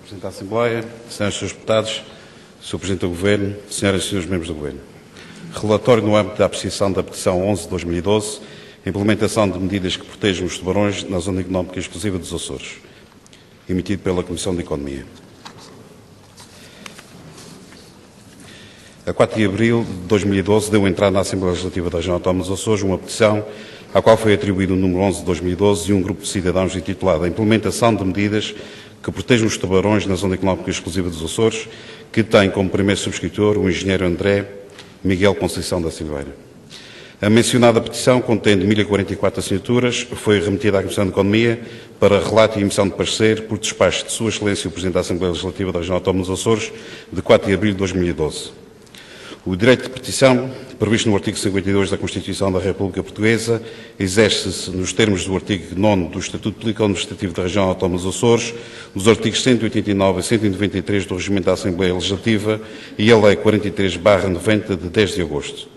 Presidente da Assembleia, senhoras e senhores deputados, Sr. Presidente do Governo, senhoras e senhores membros do Governo. Relatório no âmbito da apreciação da petição 11/2012, implementação de medidas que protejam os tubarões na Zona Económica Exclusiva dos Açores, emitido pela Comissão de Economia. A 4 de abril de 2012 deu entrada na Assembleia Legislativa da Região Autónoma dos Açores uma petição à qual foi atribuído o número 11 de 2012 e um grupo de cidadãos intitulado a implementação de medidas que protejam os tubarões na Zona Económica Exclusiva dos Açores, que tem como primeiro subscritor o engenheiro André Miguel Conceição da Silveira. A mencionada petição, contendo 1044 assinaturas, foi remetida à Comissão de Economia para relato e emissão de parecer por despacho de Sua Excelência o Presidente da Assembleia Legislativa da Região Autónoma dos Açores, de 4 de abril de 2012. O direito de petição, previsto no artigo 52 da Constituição da República Portuguesa, exerce-se nos termos do artigo 9 do Estatuto Político-Administrativo da Região Autónoma dos Açores, dos artigos 189 e 193 do Regimento da Assembleia Legislativa e a Lei 43/90 de 10 de agosto.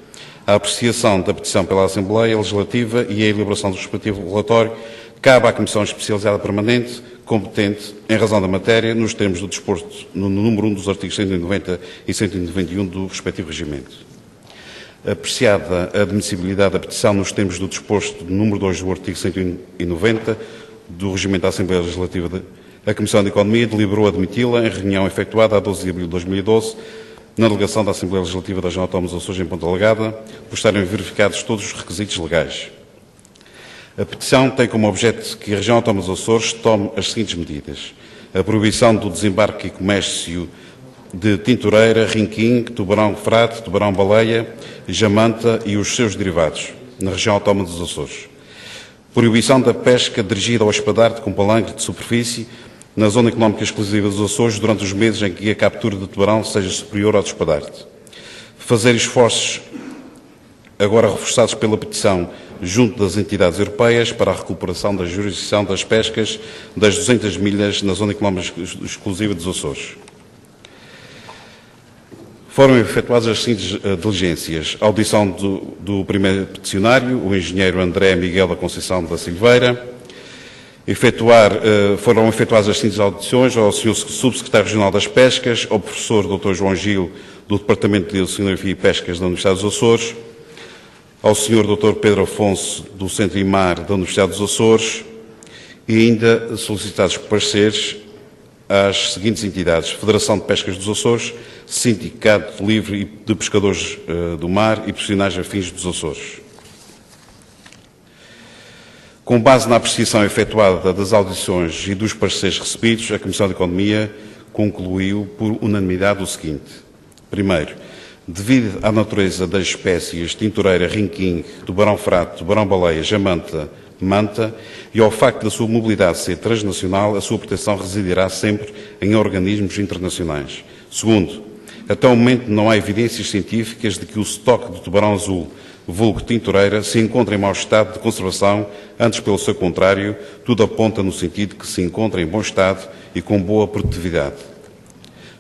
A apreciação da petição pela Assembleia Legislativa e a elaboração do respectivo relatório cabe à Comissão Especializada Permanente, competente, em razão da matéria, nos termos do disposto no número 1 dos artigos 190 e 191 do respectivo regimento. Apreciada a admissibilidade da petição nos termos do disposto no número 2 do artigo 190 do regimento da Assembleia Legislativa, a Comissão de Economia deliberou admiti-la em reunião efetuada a 12 de abril de 2012, na delegação da Assembleia Legislativa da Região Autónoma dos Açores em Ponta Delgada, por estarem verificados todos os requisitos legais. A petição tem como objeto que a Região Autónoma dos Açores tome as seguintes medidas: a proibição do desembarque e comércio de tintureira, rinquim, tubarão-frade, tubarão-baleia, jamanta e os seus derivados na Região Autónoma dos Açores. Proibição da pesca dirigida ao espadarte com palangre de superfície na Zona Económica Exclusiva dos Açores durante os meses em que a captura de tubarão seja superior ao do espadarte. Fazer esforços, agora reforçados pela petição, junto das entidades europeias para a recuperação da jurisdição das pescas das 200 milhas na Zona Económica Exclusiva dos Açores. Foram efetuadas as seguintes diligências: a audição do primeiro peticionário, o engenheiro André Miguel da Conceição da Silveira. Foram efetuadas as seguintes audições ao Sr. Subsecretário Regional das Pescas, ao Professor Dr. João Gil, do Departamento de Oceanografia e Pescas da Universidade dos Açores, ao Sr. Dr. Pedro Afonso, do Centro IMAR da Universidade dos Açores, e ainda solicitados pareceres às seguintes entidades: Federação de Pescas dos Açores, Sindicato Livre de Pescadores do Mar e Profissionais Afins dos Açores. Com base na apreciação efetuada das audições e dos pareceres recebidos, a Comissão de Economia concluiu por unanimidade o seguinte: primeiro, devido à natureza das espécies tintureira, rinquim, tubarão-frade, tubarão-baleia, jamanta, manta e ao facto da sua mobilidade ser transnacional, a sua proteção residirá sempre em organismos internacionais. Segundo, até o momento não há evidências científicas de que o estoque de tubarão azul, vulgo tintureira, se encontra em mau estado de conservação, antes pelo seu contrário, tudo aponta no sentido que se encontra em bom estado e com boa produtividade.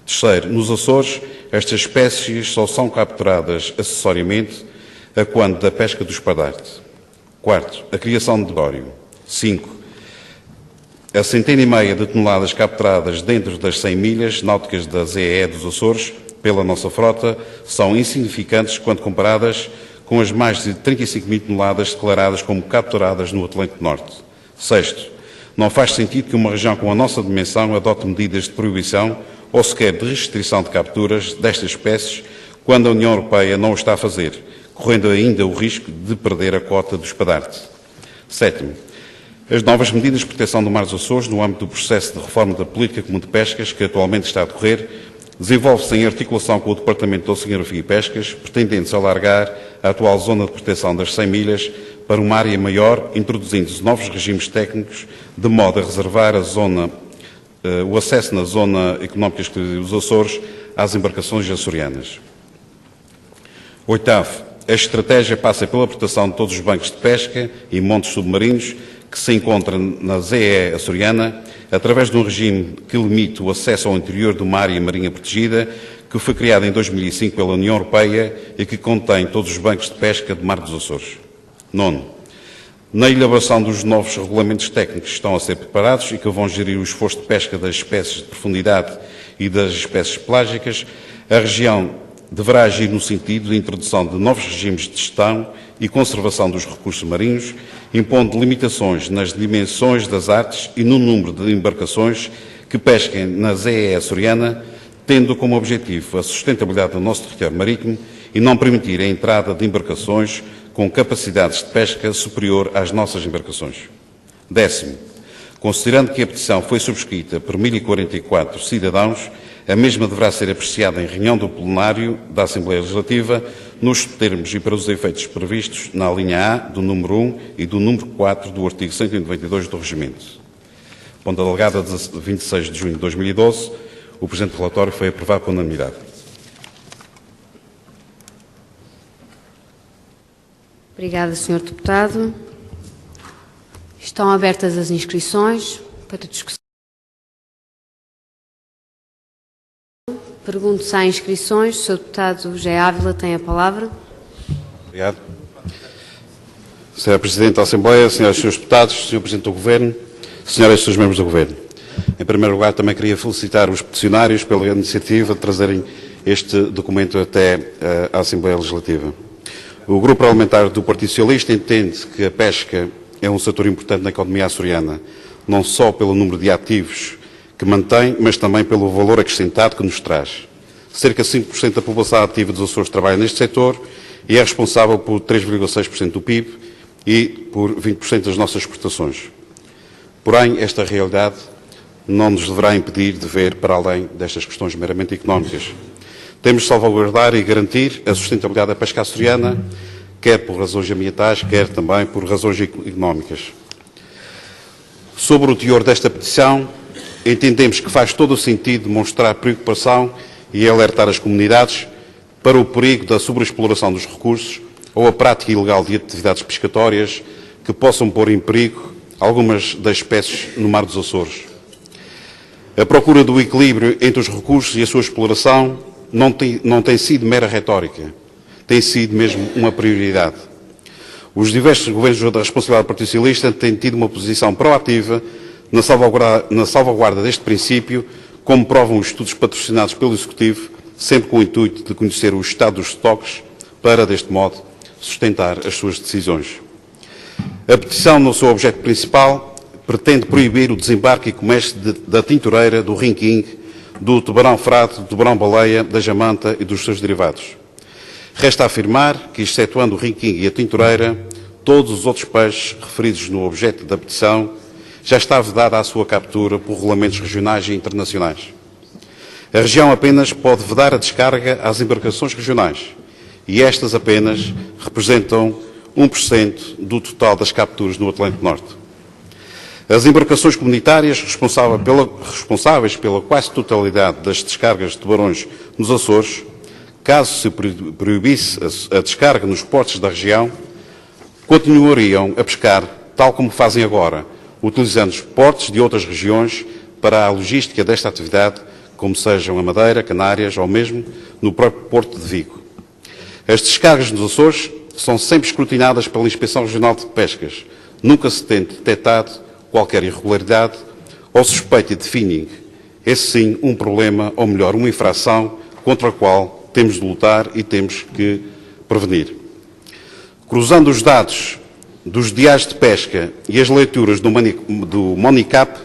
Terceiro, nos Açores, estas espécies só são capturadas acessoriamente a quando da pesca do espadarte. Quarto, a criação de bório. 5. A 150 de toneladas capturadas dentro das 100 milhas náuticas da ZEE dos Açores pela nossa frota são insignificantes quando comparadas com as mais de 35 mil toneladas declaradas como capturadas no Atlântico Norte. Sexto, não faz sentido que uma região com a nossa dimensão adote medidas de proibição ou sequer de restrição de capturas destas espécies quando a União Europeia não o está a fazer, correndo ainda o risco de perder a cota do espadarte. Sétimo, as novas medidas de proteção do mar dos Açores no âmbito do processo de reforma da Política Comum de Pescas, que atualmente está a decorrer, desenvolve-se em articulação com o Departamento de Oceanografia e Pescas, pretendendo-se alargar a atual zona de proteção das 100 milhas para uma área maior, introduzindo-se novos regimes técnicos, de modo a reservar o acesso na Zona Económica Exclusiva dos Açores às embarcações açorianas. Oitavo, a estratégia passa pela proteção de todos os bancos de pesca e montes submarinos que se encontram na ZEE açoriana, através de um regime que limite o acesso ao interior de uma área marinha protegida, que foi criada em 2005 pela União Europeia e que contém todos os bancos de pesca de mar dos Açores. Nono, na elaboração dos novos regulamentos técnicos que estão a ser preparados e que vão gerir o esforço de pesca das espécies de profundidade e das espécies pelágicas, a região deverá agir no sentido de introdução de novos regimes de gestão e conservação dos recursos marinhos, impondo limitações nas dimensões das artes e no número de embarcações que pesquem na ZEE açoriana, tendo como objetivo a sustentabilidade do nosso território marítimo e não permitir a entrada de embarcações com capacidades de pesca superior às nossas embarcações. 10º, considerando que a petição foi subscrita por 1044 cidadãos, a mesma deverá ser apreciada em reunião do plenário da Assembleia Legislativa, nos termos e para os efeitos previstos na linha A do número 1 e do número 4 do artigo 192 do Regimento. Ponto alegado de 26 de junho de 2012, o presente relatório foi aprovado por unanimidade. Obrigada, Sr. Deputado. Estão abertas as inscrições para discussão. Pergunto se há inscrições. O Sr. Deputado José Ávila tem a palavra. Obrigado. Sra. Presidente da Assembleia, Senhoras e Srs. Deputados, Sr. Presidente do Governo, Senhoras e Srs. Membros do Governo. Em primeiro lugar, também queria felicitar os peticionários pela iniciativa de trazerem este documento até à Assembleia Legislativa. O Grupo Parlamentar do Partido Socialista entende que a pesca é um setor importante na economia açoriana, não só pelo número de ativos que mantém, mas também pelo valor acrescentado que nos traz. Cerca de 5% da população ativa dos Açores trabalha neste setor e é responsável por 3,6% do PIB e por 20% das nossas exportações. Porém, esta realidade não nos deverá impedir de ver para além destas questões meramente económicas. Temos de salvaguardar e garantir a sustentabilidade da pesca açoriana, quer por razões ambientais, quer também por razões económicas. Sobre o teor desta petição, entendemos que faz todo o sentido demonstrar preocupação e alertar as comunidades para o perigo da sobreexploração dos recursos ou a prática ilegal de atividades pescatórias que possam pôr em perigo algumas das espécies no mar dos Açores. A procura do equilíbrio entre os recursos e a sua exploração não tem sido mera retórica, tem sido mesmo uma prioridade. Os diversos governos da responsabilidade do Partido Socialista têm tido uma posição proativa na salvaguarda deste princípio, como provam os estudos patrocinados pelo Executivo, sempre com o intuito de conhecer o estado dos estoques para, deste modo, sustentar as suas decisões. A petição, no seu objeto principal, pretende proibir o desembarque e comércio da tintureira, do rinquim, do tubarão-frade, do tubarão-baleia, da jamanta e dos seus derivados. Resta afirmar que, excetuando o rinquim e a tintureira, todos os outros peixes referidos no objeto da petição já está vedada a sua captura por regulamentos regionais e internacionais. A região apenas pode vedar a descarga às embarcações regionais e estas apenas representam 1% do total das capturas no Atlântico Norte. As embarcações comunitárias responsáveis pela quase totalidade das descargas de tubarões nos Açores, caso se proibisse a descarga nos portos da região, continuariam a pescar tal como fazem agora, utilizando os portos de outras regiões para a logística desta atividade, como sejam a Madeira, Canárias ou mesmo no próprio Porto de Vigo. As descargas nos Açores são sempre escrutinadas pela Inspeção Regional de Pescas. Nunca se tem detectado qualquer irregularidade ou suspeita de finning. Esse sim um problema, ou melhor, uma infração contra a qual temos de lutar e temos que prevenir. Cruzando os dados dos diários de pesca e as leituras do Monicap,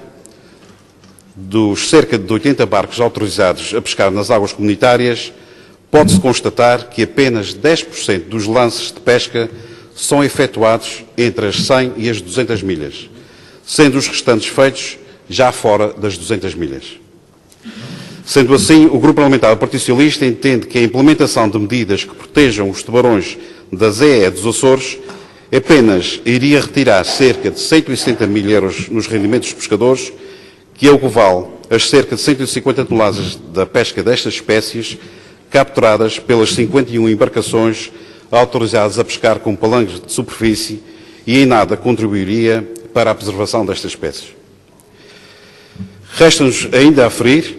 dos cerca de 80 barcos autorizados a pescar nas águas comunitárias, pode-se constatar que apenas 10% dos lances de pesca são efetuados entre as 100 e as 200 milhas, sendo os restantes feitos já fora das 200 milhas. Sendo assim, o Grupo Parlamentar do Partido Socialista entende que a implementação de medidas que protejam os tubarões da ZEE dos Açores apenas iria retirar cerca de 170 mil euros nos rendimentos dos pescadores, que equivale a cerca de 150 toneladas da pesca destas espécies capturadas pelas 51 embarcações autorizadas a pescar com palangres de superfície e em nada contribuiria para a preservação destas espécies. Resta-nos ainda a aferir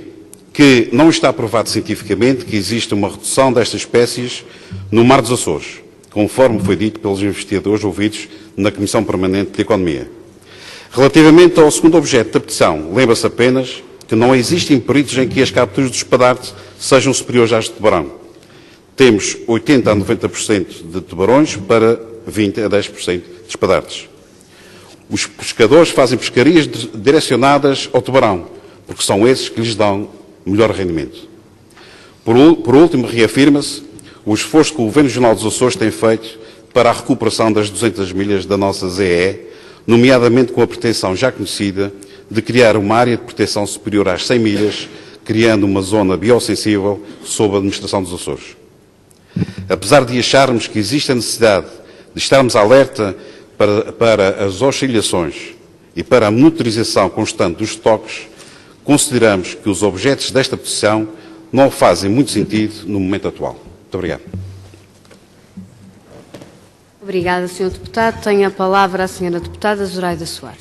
que não está provado cientificamente que existe uma redução destas espécies no mar dos Açores, conforme foi dito pelos investigadores ouvidos na Comissão Permanente de Economia. Relativamente ao segundo objeto da petição, lembra-se apenas que não existem períodos em que as capturas dos espadartes sejam superiores às de tubarão. Temos 80% a 90% de tubarões para 20% a 10% de espadartes. Os pescadores fazem pescarias direcionadas ao tubarão, porque são esses que lhes dão melhor rendimento. Por último, reafirma-se o esforço que o Governo Regional dos Açores tem feito para a recuperação das 200 milhas da nossa ZE, nomeadamente com a pretensão já conhecida de criar uma área de proteção superior às 100 milhas, criando uma zona biossensível sob a administração dos Açores. Apesar de acharmos que existe a necessidade de estarmos alerta para as oscilações e para a monitorização constante dos estoques, consideramos que os objetos desta petição não fazem muito sentido no momento atual. Muito obrigado. Obrigada, Sr. Deputado. Tem a palavra a Sra. Deputada Zoraida Soares.